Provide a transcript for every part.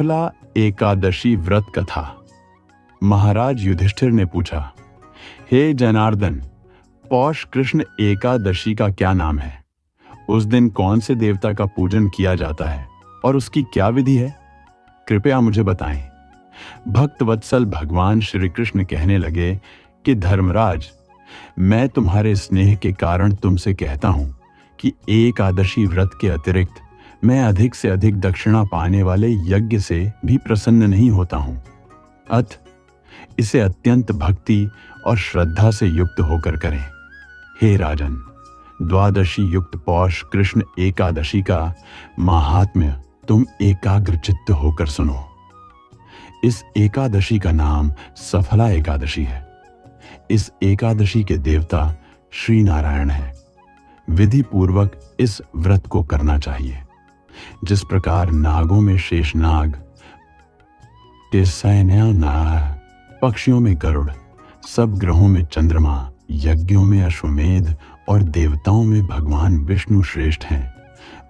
सफला एकादशी व्रत कथा। महाराज युधिष्ठिर ने पूछा, हे जनार्दन, पौष कृष्ण एकादशी का क्या नाम है? उस दिन कौन से देवता का पूजन किया जाता है और उसकी क्या विधि है? कृपया मुझे बताएं। भक्त वत्सल भगवान श्री कृष्ण कहने लगे कि धर्मराज, मैं तुम्हारे स्नेह के कारण तुमसे कहता हूं कि एकादशी व्रत के अतिरिक्त मैं अधिक से अधिक दक्षिणा पाने वाले यज्ञ से भी प्रसन्न नहीं होता हूं। अतः इसे अत्यंत भक्ति और श्रद्धा से युक्त होकर करें। हे राजन, द्वादशी युक्त पौष कृष्ण एकादशी का महात्म्य तुम एकाग्र चित्त होकर सुनो। इस एकादशी का नाम सफला एकादशी है। इस एकादशी के देवता श्री नारायण है। विधि पूर्वक इस व्रत को करना चाहिए। जिस प्रकार नागों में शेषनाग, नाग, पक्षियों में गरुड़, सब ग्रहों में चंद्रमा, यज्ञों में अश्वमेध और देवताओं में भगवान विष्णु श्रेष्ठ हैं,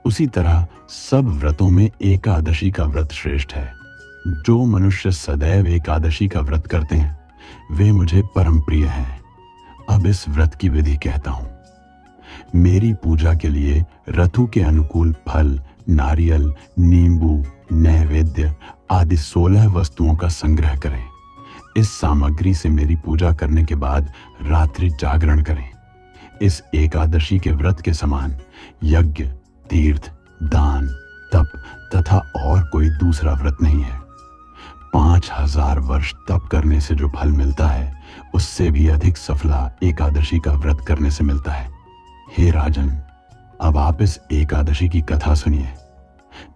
उसी तरह सब व्रतों में एकादशी का व्रत श्रेष्ठ है। जो मनुष्य सदैव एकादशी का व्रत करते हैं वे मुझे परम प्रिय हैं। अब इस व्रत की विधि कहता हूं। मेरी पूजा के लिए रथु के अनुकूल फल, नारियल, नींबू, नैवेद्य आदि 16 वस्तुओं का संग्रह करें। इस सामग्री से मेरी पूजा करने के बाद रात्रि जागरण करें। इस एकादशी के व्रत के समान यज्ञ, तीर्थ, दान, तप तथा और कोई दूसरा व्रत नहीं है। 5000 वर्ष तप करने से जो फल मिलता है उससे भी अधिक सफला एकादशी का व्रत करने से मिलता है। हे राजन, अब आप इस एकादशी की कथा सुनिए।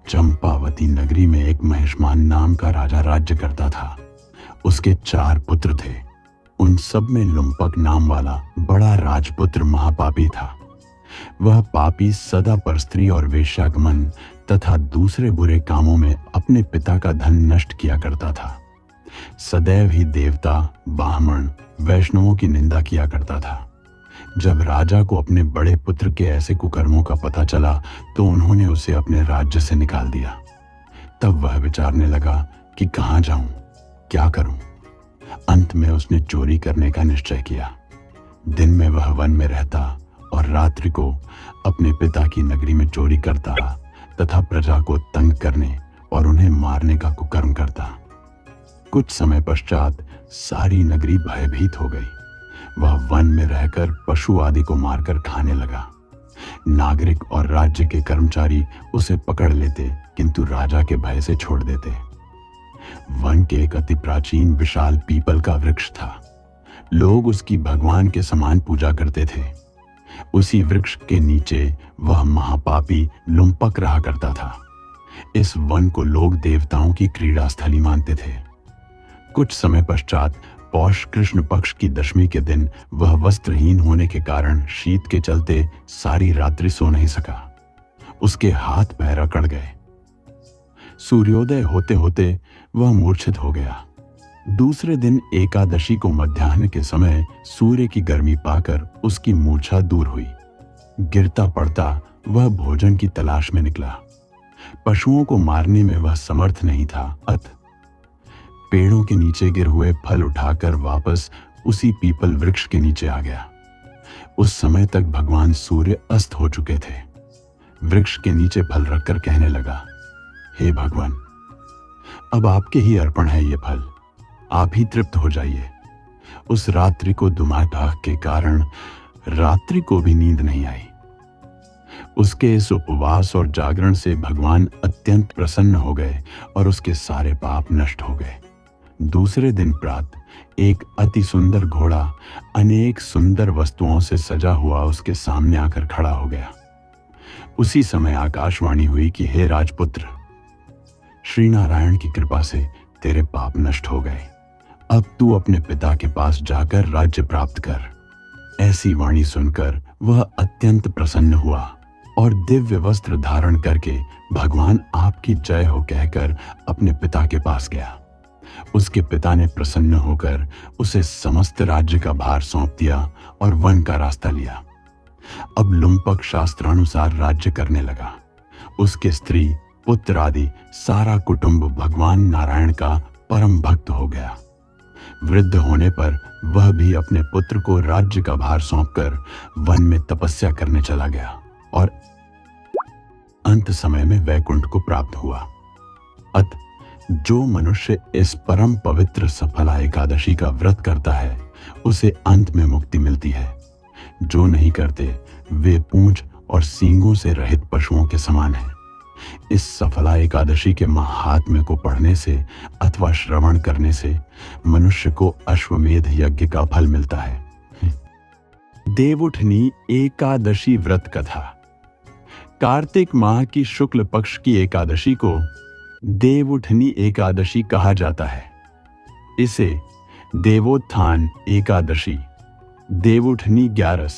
चंपावती नगरी में एक महिष्मान नाम का राजा राज्य करता था। उसके 4 पुत्र थे। उन सब में लुम्पक नाम वाला बड़ा राजपुत्र महापापी था। वह पापी सदा परस्त्री और वेश्यागमन तथा दूसरे बुरे कामों में अपने पिता का धन नष्ट किया करता था। सदैव ही देवता, ब्राह्मण, वैष्णवों की निंदा किया करता था। जब राजा को अपने बड़े पुत्र के ऐसे कुकर्मों का पता चला तो उन्होंने उसे अपने राज्य से निकाल दिया। तब वह विचारने लगा कि कहां जाऊं, क्या करूं। अंत में उसने चोरी करने का निश्चय किया। दिन में वह वन में रहता और रात्रि को अपने पिता की नगरी में चोरी करता तथा प्रजा को तंग करने और उन्हें मारने का कुकर्म करता। कुछ समय पश्चात सारी नगरी भयभीत हो गई। वह वन में रहकर पशु आदि को मारकर खाने लगा। नागरिक और राज्य के कर्मचारी उसे पकड़ लेते किंतु राजा के भय से छोड़ देते। वन के एक अति प्राचीन विशाल पीपल का वृक्ष था। लोग उसकी भगवान के समान पूजा करते थे। उसी वृक्ष के नीचे वह महापापी लुम्पक रहा करता था। इस वन को लोग देवताओं की क्रीड़ा स्थली मानते थे। कुछ समय पश्चात पौष कृष्ण पक्ष की दशमी के दिन वह वस्त्रहीन होने के कारण शीत के चलते सारी रात्रि सो नहीं सका। उसके हाथ पैर अकड़ गए। सूर्योदय होते होते वह मूर्छित हो गया। दूसरे दिन एकादशी को मध्याह्न के समय सूर्य की गर्मी पाकर उसकी मूर्छा दूर हुई। गिरता पड़ता वह भोजन की तलाश में निकला। पशुओं को मारने में वह समर्थ नहीं था। अतः पेड़ों के नीचे गिर हुए फल उठाकर वापस उसी पीपल वृक्ष के नीचे आ गया। उस समय तक भगवान सूर्य अस्त हो चुके थे। वृक्ष के नीचे फल रखकर कहने लगा, हे भगवान, अब आपके ही अर्पण है ये फल, आप ही तृप्त हो जाइए। उस रात्रि को दुमादाह के कारण रात्रि को भी नींद नहीं आई। उसके इस उपवास और जागरण से भगवान अत्यंत प्रसन्न हो गए और उसके सारे पाप नष्ट हो गए। दूसरे दिन प्रातः एक अति सुंदर घोड़ा अनेक सुंदर वस्तुओं से सजा हुआ उसके सामने आकर खड़ा हो गया। उसी समय आकाशवाणी हुई कि हे राजपुत्र, श्री नारायण की कृपा से तेरे पाप नष्ट हो गए। अब तू अपने पिता के पास जाकर राज्य प्राप्त कर। ऐसी वाणी सुनकर वह अत्यंत प्रसन्न हुआ और दिव्य वस्त्र धारण करके भगवान आपकी जय हो कहकर अपने पिता के पास गया। उसके पिता ने प्रसन्न होकर उसे समस्त राज्य का भार सौंप दिया और वन का रास्ता लिया। अब लुम्पक शास्त्रानुसार राज्य करने लगा। उसके स्त्री पुत्र आदि सारा कुटुंब भगवान नारायण का परम भक्त हो गया। वृद्ध होने पर वह भी अपने पुत्र को राज्य का भार सौंपकर वन में तपस्या करने चला गया और अंत समय में वैकुंठ को प्राप्त हुआ। अत जो मनुष्य इस परम पवित्र सफला एकादशी का व्रत करता है उसे अंत में मुक्ति मिलती है। जो नहीं करते वे पूंछ और सींगों से रहित पशुओं के समान हैं। इस सफला एकादशी के महात्म्य को पढ़ने से अथवा श्रवण करने से मनुष्य को अश्वमेध यज्ञ का फल मिलता है। देवउठनी एकादशी व्रत कथा। कार्तिक माह की शुक्ल पक्ष की एकादशी को देवउठनी एकादशी कहा जाता है। इसे देवोत्थान एकादशी, देवउठनी ग्यारस,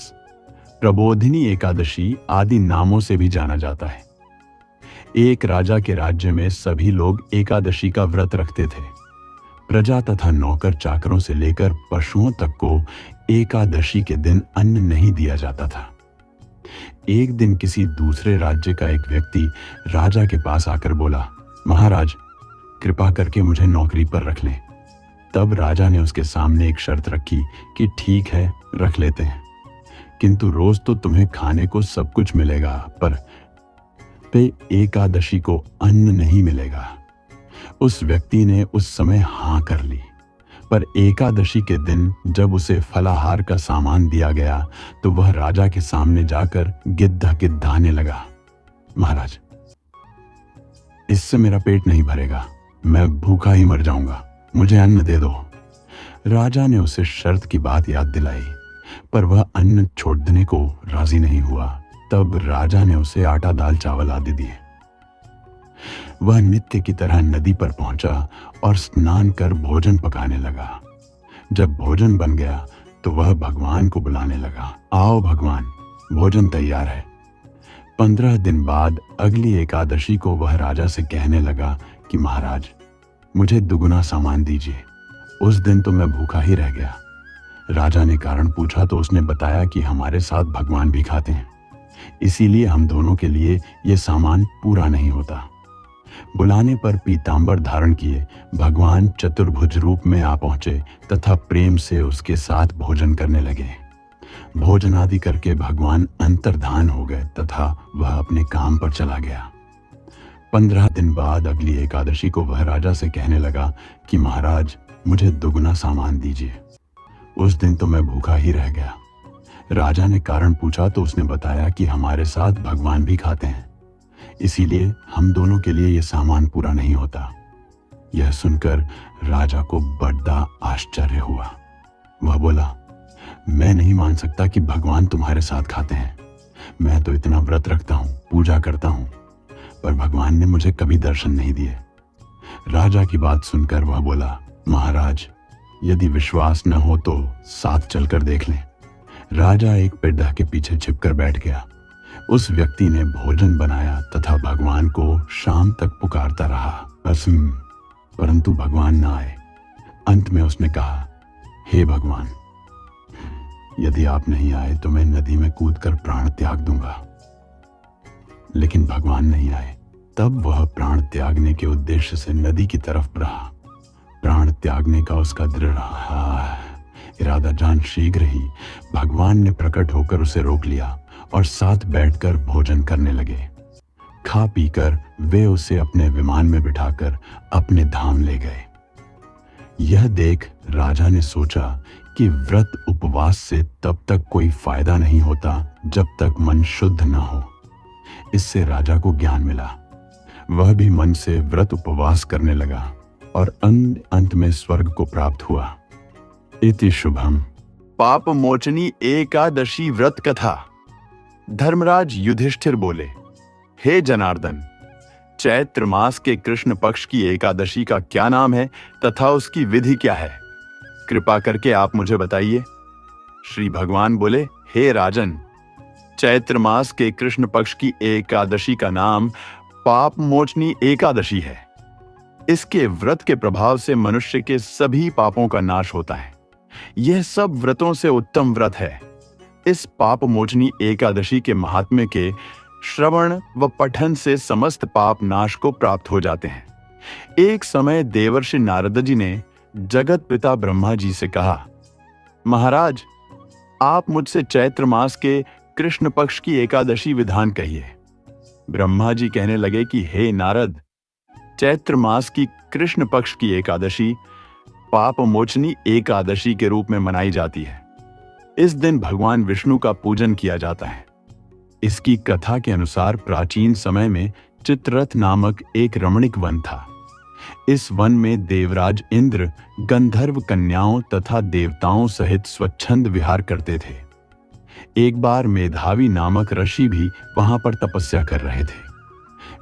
प्रबोधिनी एकादशी आदि नामों से भी जाना जाता है। एक राजा के राज्य में सभी लोग एकादशी का व्रत रखते थे। प्रजा तथा नौकर चाकरों से लेकर पशुओं तक को एकादशी के दिन अन्न नहीं दिया जाता था। एक दिन किसी दूसरे राज्य का एक व्यक्ति राजा के पास आकर बोला, महाराज, कृपा करके मुझे नौकरी पर रख लें। तब राजा ने उसके सामने एक शर्त रखी कि ठीक है, रख लेते हैं, किंतु रोज तो तुम्हें खाने को सब कुछ मिलेगा, पर एकादशी को अन्न नहीं मिलेगा। उस व्यक्ति ने उस समय हाँ कर ली, पर एकादशी के दिन जब उसे फलाहार का सामान दिया गया तो वह राजा के सामने जाकर गिद्धा गिद्धाने लगा, महाराज, इससे मेरा पेट नहीं भरेगा, मैं भूखा ही मर जाऊंगा, मुझे अन्न दे दो। राजा ने उसे शर्त की बात याद दिलाई, पर वह अन्न छोड़ने को राजी नहीं हुआ। तब राजा ने उसे आटा, दाल, चावल आदि दिए। वह नित्य की तरह नदी पर पहुंचा और स्नान कर भोजन पकाने लगा। जब भोजन बन गया तो वह भगवान को बुलाने लगा, आओ भगवान, भोजन तैयार है। 15 दिन बाद अगली एकादशी को वह राजा से कहने लगा कि महाराज, मुझे दुगुना सामान दीजिए। उस दिन तो मैं भूखा ही रह गया। राजा ने कारण पूछा तो उसने बताया कि हमारे साथ भगवान भी खाते हैं, इसीलिए हम दोनों के लिए ये सामान पूरा नहीं होता। बुलाने पर पीतांबर धारण किए भगवान चतुर्भुज रूप में आ पहुंचे तथा प्रेम से उसके साथ भोजन करने लगे। भोजन आदि करके भगवान अंतर्धान हो गए तथा वह अपने काम पर चला गया। 15 दिन बाद अगली एकादशी को वह राजा से कहने लगा कि महाराज, मुझे दुगुना सामान दीजिए। उस दिन तो मैं भूखा ही रह गया। राजा ने कारण पूछा तो उसने बताया कि हमारे साथ भगवान भी खाते हैं, इसीलिए हम दोनों के लिए यह सामान पूरा नहीं होता। यह सुनकर राजा को बड़ा आश्चर्य हुआ। वह बोला, मैं नहीं मान सकता कि भगवान तुम्हारे साथ खाते हैं। मैं तो इतना व्रत रखता हूँ, पूजा करता हूँ, पर भगवान ने मुझे कभी दर्शन नहीं दिए। राजा की बात सुनकर वह बोला, महाराज, यदि विश्वास न हो तो साथ चलकर देख लें। राजा एक पेड़ के पीछे छिपकर बैठ गया। उस व्यक्ति ने भोजन बनाया तथा भगवान को शाम तक पुकारता रहा, परंतु भगवान न आए। अंत में उसने कहा, हे भगवान, यदि आप नहीं आए तो मैं नदी में कूदकर प्राण त्याग दूंगा। लेकिन भगवान नहीं आए। तब वह प्राण त्यागने के उद्देश्य से नदी की तरफ बढ़ा। प्राण त्यागने का उसका दृढ़ इरादा जान शीघ्र ही भगवान ने प्रकट होकर उसे रोक लिया और साथ बैठकर भोजन करने लगे। खा पीकर वे उसे अपने विमान में बिठाकर अपने धाम ले गए। यह देख राजा ने सोचा कि व्रत उपवास से तब तक कोई फायदा नहीं होता जब तक मन शुद्ध न हो। इससे राजा को ज्ञान मिला। वह भी मन से व्रत उपवास करने लगा और अंत में स्वर्ग को प्राप्त हुआ। इति शुभम। पाप मोचनी एकादशी व्रत कथा। धर्मराज युधिष्ठिर बोले, हे जनार्दन, चैत्र मास के कृष्ण पक्ष की एकादशी का क्या नाम है तथा उसकी विधि क्या है? कृपा करके आप मुझे बताइए। श्री भगवान बोले, हे राजन, चैत्र मास के कृष्ण पक्ष की एकादशी का नाम पाप मोचनी एकादशी है। इसके व्रत के प्रभाव से मनुष्य के सभी पापों का नाश होता है। यह सब व्रतों से उत्तम व्रत है। इस पाप मोचनी एकादशी के महात्म्य के श्रवण व पठन से समस्त पाप नाश को प्राप्त हो जाते हैं। एक समय देवर्षि नारद जी ने जगत पिता ब्रह्मा जी से कहा, महाराज, आप मुझसे चैत्र मास के कृष्ण पक्ष की एकादशी विधान कहिए। ब्रह्मा जी कहने लगे कि हे नारद, चैत्र मास की कृष्ण पक्ष की एकादशी पाप मोचनी एकादशी के रूप में मनाई जाती है। इस दिन भगवान विष्णु का पूजन किया जाता है। इसकी कथा के अनुसार प्राचीन समय में चित्ररथ नामक एक रमणीक वन था। इस वन में देवराज इंद्र गंधर्व कन्याओं तथा देवताओं सहित स्वच्छंद विहार करते थे। एक बार मेधावी नामक ऋषि भी वहां पर तपस्या कर रहे थे।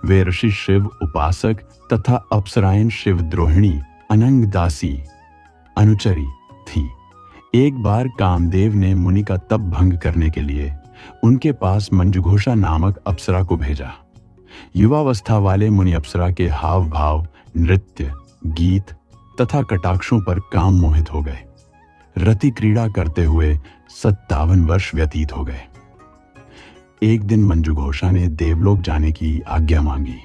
वे ऋषि शिव उपासक तथा अप्सराएं शिवद्रोहिणी अनंग दासी अनुचरी थीं। एक बार कामदेव ने मुनि का तप भंग करने के लिए उनके पास मंजुघोषा नामक अप्सरा को भेजा। युवावस्था वाले मुनि अप्सरा के हाव भाव, नृत्य, गीत तथा कटाक्षों पर काम मोहित हो गए। रति क्रीड़ा करते हुए 57 वर्ष व्यतीत हो गए। एक दिन मंजुघोषा ने देवलोक जाने की आज्ञा मांगी।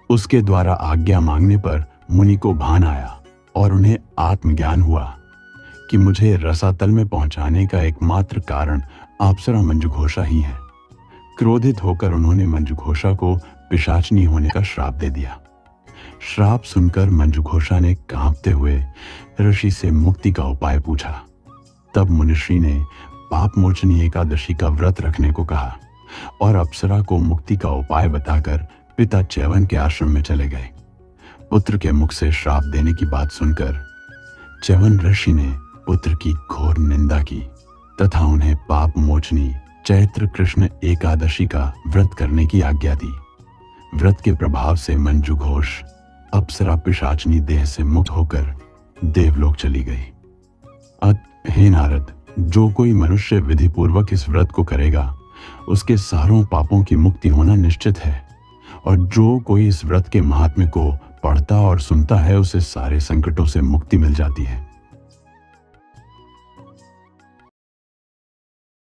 उसके द्वारा आज्ञा मांगने पर मुनि को भान आया और उन्हें आत्मज्ञान हुआ कि मुझे रसातल में पहुंचाने का एकमात्र कारण अप्सरा मंजुघोषा ही है। क्रोधित होकर उन्होंने मंजुघोषा को पिशाचनी होने का श्राप दे दिया। श्राप सुनकर मंजुघोषा ने कांपते हुए ऋषि से मुक्ति का उपाय पूछा। तब मुनिश्री ने पाप मोचनी एकादशी का व्रत रखने को कहा और अप्सरा को मुक्ति का उपाय बताकर पिता च्यवन के आश्रम में चले गए। पुत्र के मुख से श्राप देने की बात सुनकर च्यवन ऋषि ने पुत्र की घोर निंदा की तथा उन्हें पाप मोचनी चैत्र कृष्ण एकादशी का व्रत करने की आज्ञा दी। व्रत के प्रभाव से मंजुघोष अप्सरा पिशाचनी देह से मुक्त होकर देवलोक चली गई। हे नारद, जो कोई मनुष्य विधि पूर्वक इस व्रत को करेगा उसके सारों पापों की मुक्ति होना निश्चित है, और जो कोई इस व्रत के महात्म्य को पढ़ता और सुनता है उसे सारे संकटों से मुक्ति मिल जाती है।